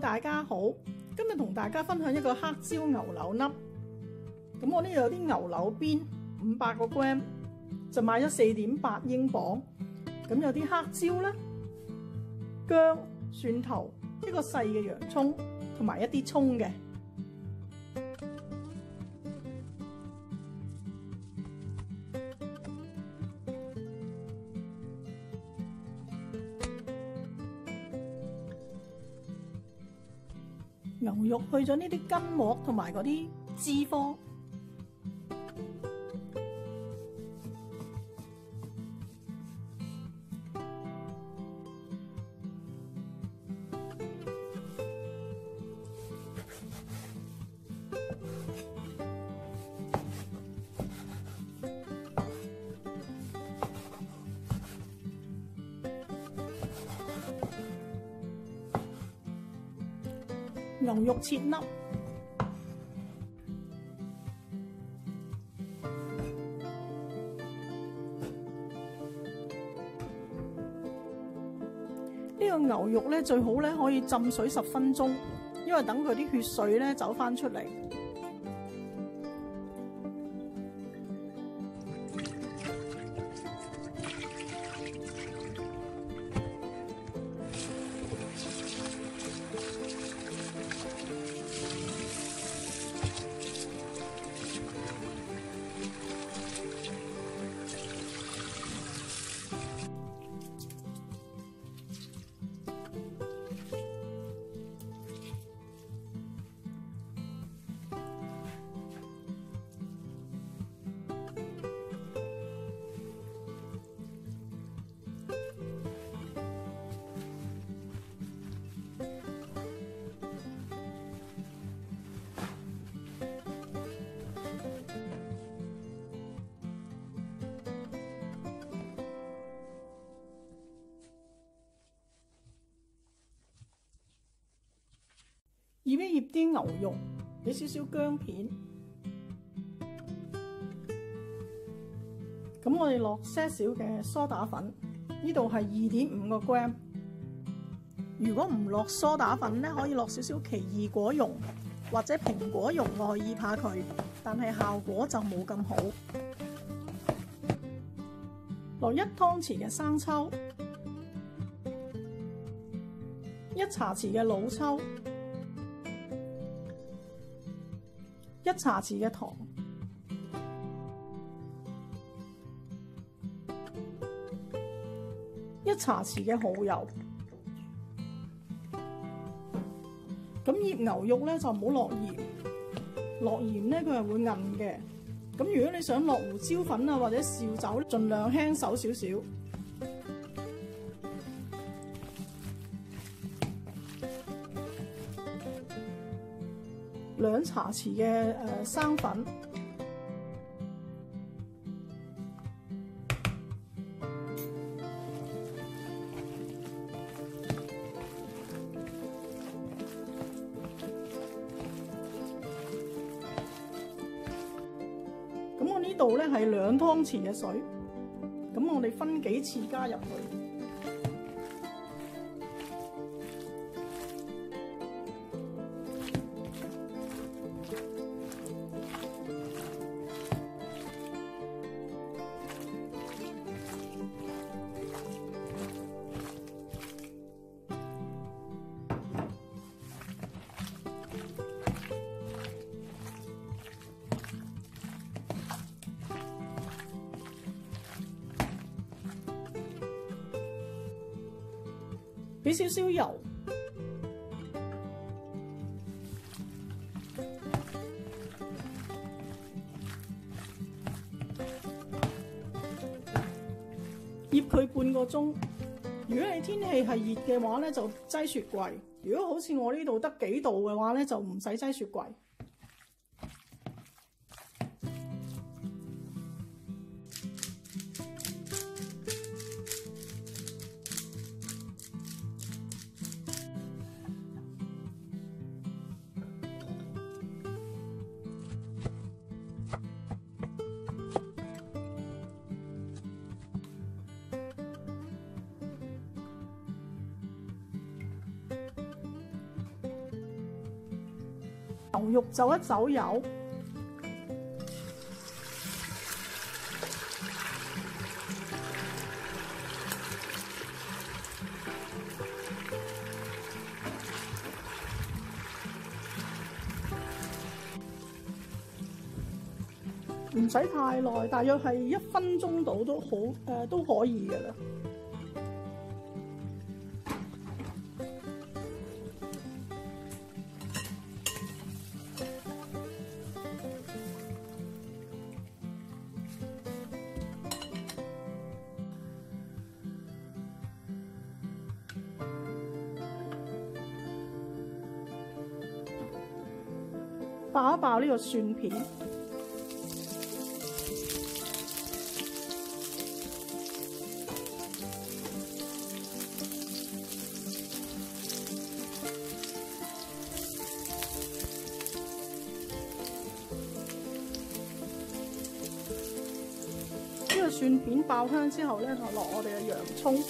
大家好，今日同大家分享一個黑椒牛柳粒。咁我呢度有啲牛柳邊500個 gram， 就買咗4.8英鎊。咁有啲黑椒啦、薑、蒜頭，一個細嘅洋葱，同埋一啲葱嘅。牛肉去咗呢啲筋膜同埋嗰啲脂肪，牛肉切粒，呢個牛肉咧最好咧可以浸水10分鐘，因為等佢啲血水咧走返出嚟。醃一醃啲牛肉，俾少少薑片。咁我哋落些少嘅梳打粉，呢度係2.5個 gram。如果唔落梳打粉咧，可以落少少奇異果蓉或者蘋果蓉落去醃下佢，但係效果就冇咁好。落1湯匙嘅生抽，1茶匙嘅老抽，1茶匙嘅糖，1茶匙嘅蠔油。咁醃牛肉咧就唔好落鹽，落鹽咧佢係會韌嘅。咁如果你想落胡椒粉啊或者紹酒，盡量輕手少少。2茶匙嘅生粉，咁我呢度咧係2湯匙嘅水，咁我哋分幾次加入去。俾少少油，醃佢半個鐘。如果你天氣係熱嘅話咧，就擠雪櫃；如果好似我呢度得幾度嘅話咧，就唔使擠雪櫃。牛肉走一走油，唔使太耐，大約係1分鐘到都好，都可以嘅啦。爆一爆呢個蒜片，呢個蒜片爆香之後咧，就落我哋嘅洋葱。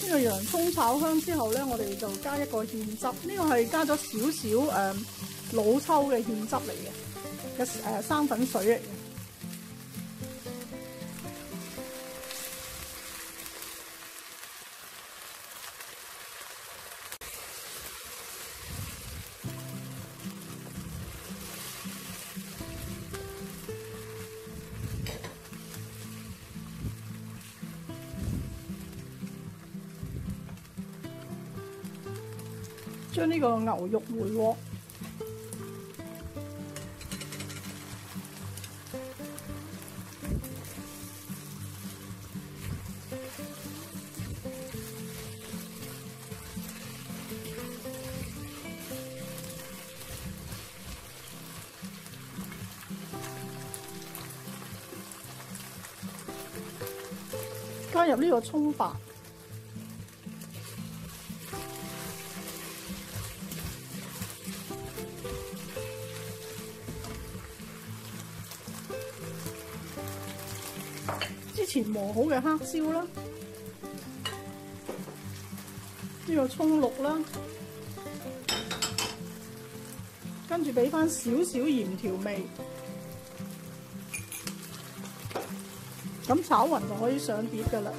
呢個洋葱炒香之後咧，我哋就加一個芡汁，呢個係加咗少少老抽嘅芡汁嚟嘅生粉水嚟嘅。將呢個牛肉回鍋，加入呢個葱白。之前磨好嘅黑椒啦，呢個葱綠啦，跟住俾翻少少鹽調味，咁炒勻就可以上碟㗎喇。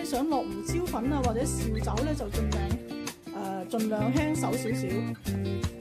想落胡椒粉啊或者紹酒咧，就盡量輕手少少。